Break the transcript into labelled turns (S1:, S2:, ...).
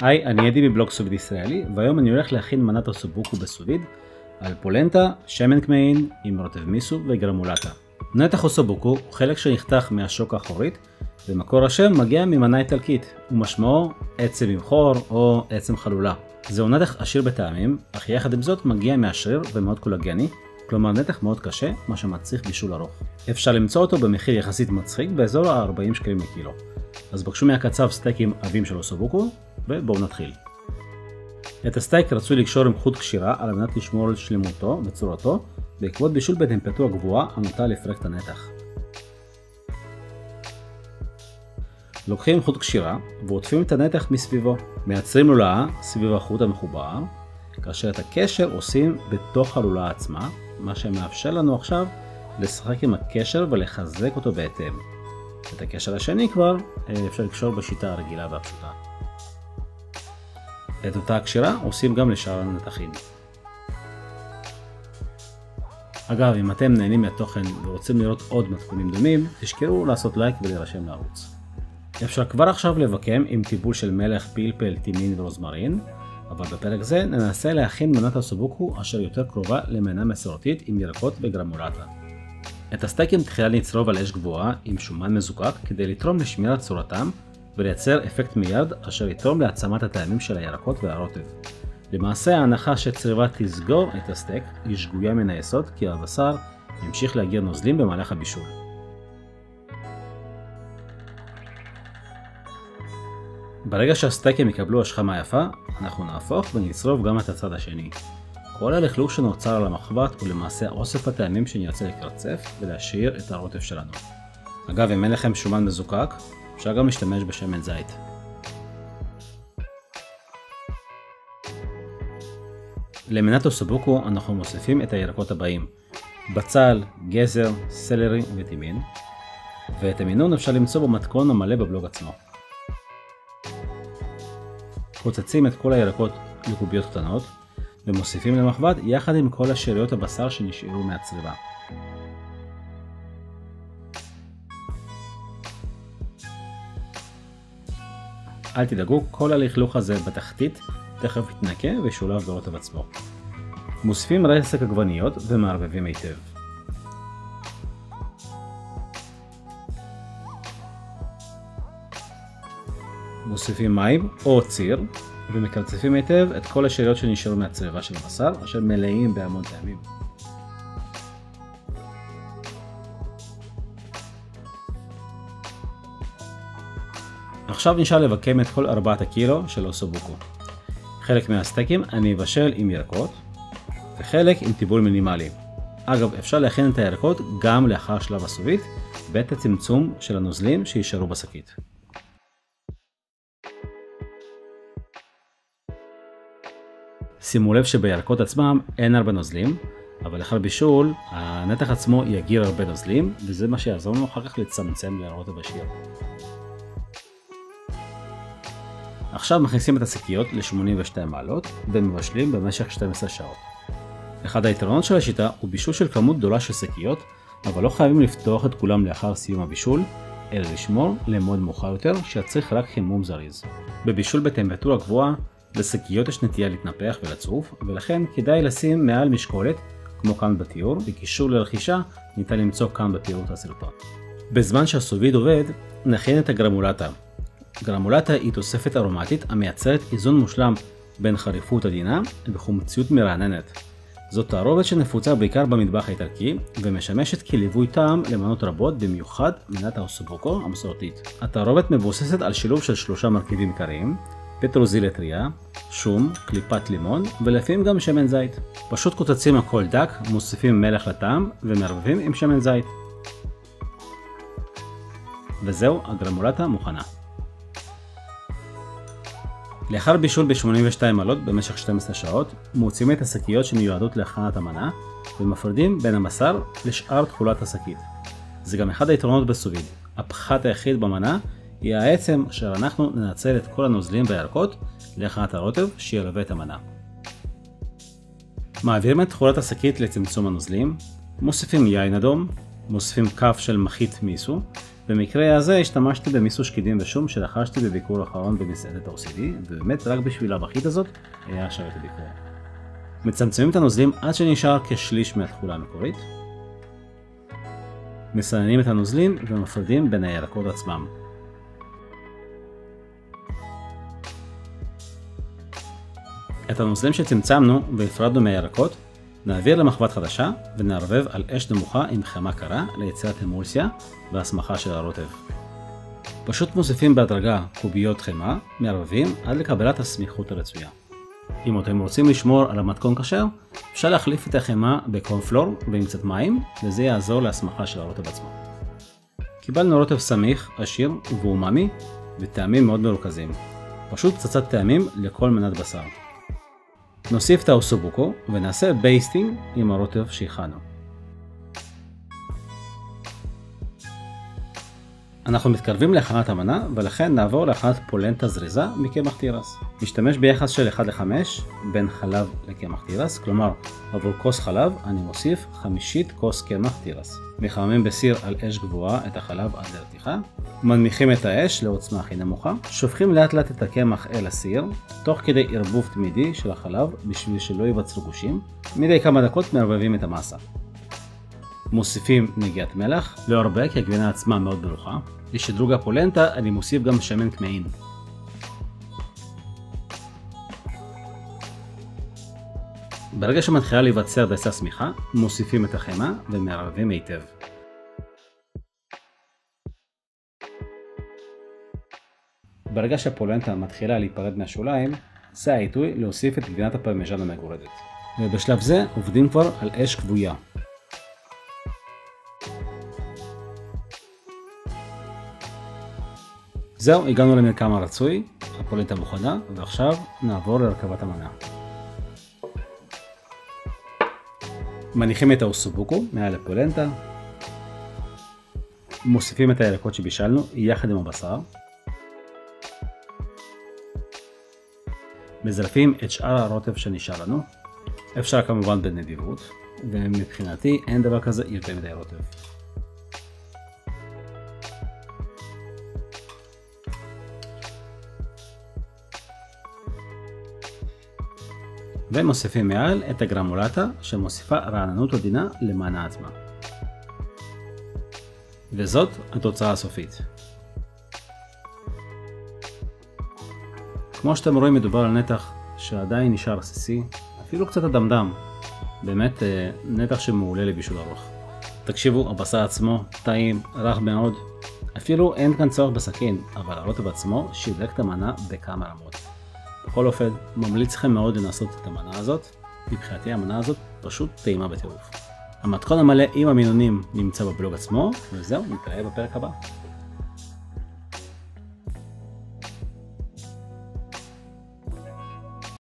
S1: היי, אני אדי מבלוג סוביד ישראלי, והיום אני הולך להכין מנת אוסובוקו בסוביד על פולנטה, שמן קמעין עם רוטב מיסו וגרמולטה. נתח אוסובוקו הוא חלק שנחתך מהשוק האחורית, ומקור השם מגיע ממנה איטלקית, ומשמעו עצם עם חור או עצם חלולה. זהו נתח עשיר בטעמים, אך יחד עם זאת מגיע מהשריר ומאוד קולגני, כלומר נתח מאוד קשה, מה שמצריך בישול ארוך. אפשר למצוא אותו במחיר יחסית מצחיק באזור ה-40 שקלים לקילו. אז בקשו מהקצב סטייקים עבים של אוסובוקו, ובואו נתחיל. את הסטייק רצוי לקשור עם חוט קשירה על מנת לשמור על שלמותו וצורתו, בעקבות בישול בטמפרטורה גבוהה הנוטה לפרק את הנתח. לוקחים חוט קשירה ועוטפים את הנתח מסביבו, מייצרים לולאה סביב החוט המחובר, כאשר את הקשר עושים בתוך הלולאה עצמה, מה שמאפשר לנו עכשיו לשחק עם הקשר ולחזק אותו בהתאם. את הקשר השני כבר אפשר לקשור בשיטה הרגילה והפשוטה. את אותה הקשירה עושים גם לשאר הנתחים. אגב, אם אתם נהנים מהתוכן ורוצים לראות עוד מתכונים דומים, תזכרו לעשות לייק ולהירשם לערוץ. אפשר כבר עכשיו לבקם עם טיפול של מלח, פלפל, טימין ורוזמרין, אבל בפרק זה ננסה להכין מנת אוסובוקו אשר יותר קרובה למנה מסורתית עם ירקות וגרמולטה. את הסטייקים תחילה נצרוב על אש גבוהה עם שומן מזוקק כדי לתרום לשמירת צורתם ולייצר אפקט מיד אשר יתרום להעצמת הטעמים של הירקות והרוטב. למעשה ההנחה שצריבה תסגור את הסטייק היא שגויה מן היסוד, כי הבשר ימשיך להגיר נוזלים במהלך הבישול. ברגע שהסטייקים יקבלו השחמה יפה, אנחנו נהפוך ונצרוב גם את הצד השני. כל הלכלוך שנוצר על המחבת הוא למעשה אוסף הטעמים שנרצה לקרצף ולהשאיר את הרוטב שלנו. אגב, אם אין לכם שומן מזוקק, אפשר גם להשתמש בשמן זית. למנת אוסובוקו אנחנו מוסיפים את הירקות הבאים: בצל, גזר, סלרי וטימין, ואת המינון אפשר למצוא במתכון המלא בבלוג עצמו. פוצצים את כל הירקות לקוביות קטנות ומוסיפים למחבת יחד עם כל השאריות הבשר שנשארו מהצריבה. אל תדאגו, כל הלכלוך הזה בתחתית תכף יתנקה וישולב ברוטב עצמו. מוסיפים רסק עגבניות ומערבבים היטב. מוסיפים מים או ציר ומקרצפים היטב את כל השאריות שנשארו מהצריבה של הבשר אשר מלאים בהמון טעמים. עכשיו נשאר לבקם את כל 4 הקילו של אוסובוקו. חלק מהסטייקים אני אבשל עם ירקות וחלק עם טיבול מינימלי. אגב, אפשר להכין את הירקות גם לאחר שלב הסובית בעת הצמצום של הנוזלים שישארו בשקית. שימו לב שבירקות עצמם אין הרבה נוזלים, אבל לאחר בישול הנתח עצמו יגיר הרבה נוזלים, וזה מה שיעזור לנו אחר כך לצמצם לרוטב עשיר. עכשיו מכניסים את השקיות ל-82 מעלות ומבשלים במשך 12 שעות. אחד היתרונות של השיטה הוא בישול של כמות גדולה של שקיות, אבל לא חייבים לפתוח את כולם לאחר סיום הבישול, אלא לשמור למועד מאוחר יותר שיצריך רק חימום זריז. בבישול בטמפרטורה גבוהה לשקיות יש נטייה להתנפח ולצוף, ולכן כדאי לשים מעל משקולת, כמו כאן בתיאור, וקישור לרכישה ניתן למצוא כאן בפירוט הסרטון. בזמן שהסוביד עובד, נכין את הגרמולטה. גרמולטה היא תוספת ארומטית המייצרת איזון מושלם בין חריפות עדינה וחומציות מרעננת. זאת תערובת שנפוצה בעיקר במטבח האיטלקי ומשמשת כליווי טעם למנות רבות, במיוחד מנת האוסובוקו המסורתית. התערובת מבוססת על שילוב של 3 מרכיבים עיקריים: פטרוזיליה טריה, שום, קליפת לימון ולפעמים גם שמן זית. פשוט קוצצים הכל דק, מוסיפים מלח לטעם ומערבבים עם שמן זית. וזהו, הגרמולטה מוכנה. לאחר בישול ב-82 מעלות במשך 12 שעות, מוציאים את השקיות שמיועדות להכנת המנה ומפרידים בין הבשר לשאר תכולת השקית. זה גם אחד היתרונות בסוביד. הפחת היחיד במנה היא העצם אשר אנחנו ננצל את כל הנוזלים והירקות להכנת הרוטב שילווה את המנה. מעבירים את תכולת השקית לצמצום הנוזלים, מוסיפים יין אדום, מוסיפים כף של מחית מיסו במקרה הזה השתמשתי במיסו שקדים ושום שרכשתי בביקור האחרון במסעדת OCD, ובאמת רק בשביל הבחית הזאת היה שווה את הביקור. מצמצמים את הנוזלים עד שנשאר כשליש מהתכולה המקורית. מסננים את הנוזלים ומפרידים בין הירקות עצמם. את הנוזלים שצמצמנו והפרדנו מהירקות נעביר למחבת חדשה ונערבב על אש נמוכה עם חמה קרה ליצירת אמולסיה והסמכה של הרוטב. פשוט מוסיפים בהדרגה קוביות חמה, מערבבים עד לקבלת הסמיכות הרצויה. אם אתם רוצים לשמור על המתכון כשר, אפשר להחליף את החמה בקורנפלור ועם קצת מים, וזה יעזור להסמכה של הרוטב עצמו. קיבלנו רוטב סמיך, עשיר ואומאמי וטעמים מאוד מרוכזים. פשוט פצצת טעמים לכל מנת בשר. נוסיף את האוסובוקו ונעשה בייסטינג עם הרוטב שהכנו. אנחנו מתקרבים להכנת המנה ולכן נעבור להכנת פולנטה זריזה מקמח תירס. נשתמש ביחס של 1:5 בין חלב לקמח תירס, כלומר עבור כוס חלב אני מוסיף 1/5 כוס קמח תירס. מחממים בסיר על אש גבוהה את החלב עד לרתיחה, מנמיכים את האש לעוצמה הכי נמוכה, שופכים לאט לאט את הקמח אל הסיר, תוך כדי ערבוב תמידי של החלב בשביל שלא ייווצרו גושים, מדי כמה דקות מערבבים את המסה. מוסיפים נגיעת מלח, לא הרבה כי הגבינה עצמה מאוד מלוחה. לשדרוג הפולנטה אני מוסיף גם שמן טמאין. ברגע שמתחילה להיווצר דייסה סמיכה, מוסיפים את החמה ומערבבים היטב. ברגע שהפולנטה מתחילה להיפרד מהשוליים, זה העיתוי להוסיף את גבינת הפרמיז'ן המגורדת. ובשלב זה עובדים כבר על אש כבויה. זהו, הגענו למרקם הרצוי, הפולנטה מוכנה, ועכשיו נעבור להרכבת המנה. מניחים את האוסובוקו מעל הפולנטה, מוסיפים את הירקות שבישלנו יחד עם הבשר, מזרפים את שאר הרוטב שנשאר לנו, אפשר כמובן בנדיבות, ומבחינתי אין דבר כזה יותר מדי רוטב. ומוסיפים מעל את הגרמולטה שמוסיפה רעננות עדינה למנה עצמה. וזאת התוצאה הסופית. כמו שאתם רואים מדובר על נתח שעדיין נשאר עסיסי, אפילו קצת אדמדם. באמת נתח שמעולה לבישול ארוך. תקשיבו, הבשר עצמו טעים, רך מאוד. אפילו אין כאן צורך בסכין, אבל הרוטב עצמו שידרג את המנה בכמה רמות. בכל אופן, ממליץ לכם מאוד לנסות את המנה הזאת. מבחינתי המנה הזאת פשוט טעימה בטירוף. המתכון המלא עם המינונים נמצא בבלוג עצמו, וזהו, נתראה בפרק הבא.